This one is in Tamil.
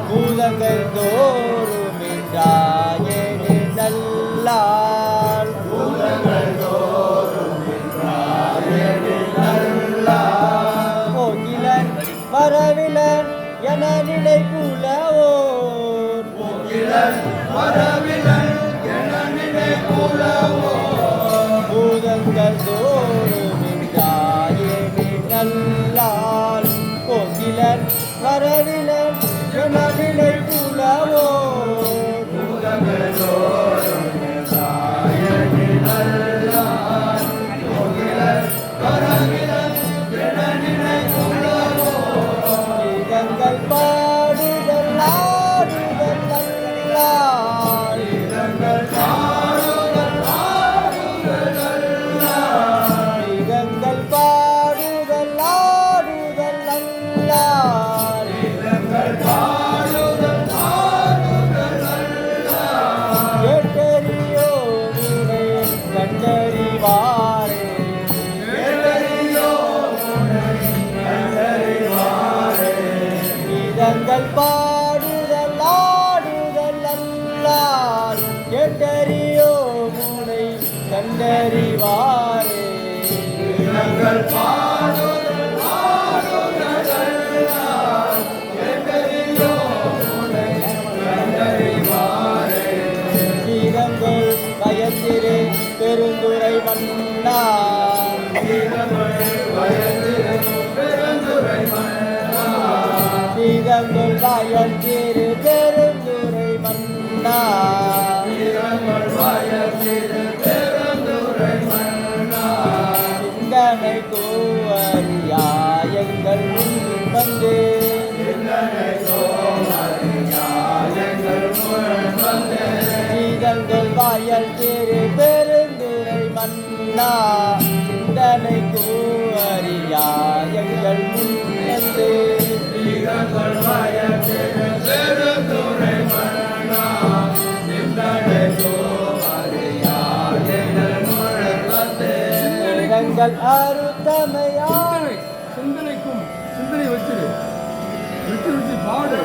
பூதங்கள் தோறும் என்றாயே நல்லால் கோகிலன் வரவிலன் என நினைப்புலவோர் பூதங்கள் தோறும் என்றாயே நல்லால் கோகிலன் வரவிலன் என நினைப்புலவோர் கீதங்கள் பாடுதல் ஆடுதல் நல்லால் கீதங்கள் பாடுதல் ஆடுதல் நல்லால் கேட்டறியோ உன்னை கண்டறிவாரே கீதங்கள் பாடுதல் ஆடுதல் நல்லால் கேட்டறியோ உன்னை கண்டறிவாரே கீதங்கள் பயந்திரே பெருந்துரை மன்னா கீதங்கள் பயந்திரு பெருந்துரை மன்னா சிந்தனை கோவரியாயங்கள் வந்து கீதங்கள் வாயல் திரு பெருந்துரை மன்னா சிந்தனை கோவரியாயங்கள் வந்து எங்கள் அருத்தமையாய் சிந்தனைக்கும் சிந்தனை வச்சிரு பாடு.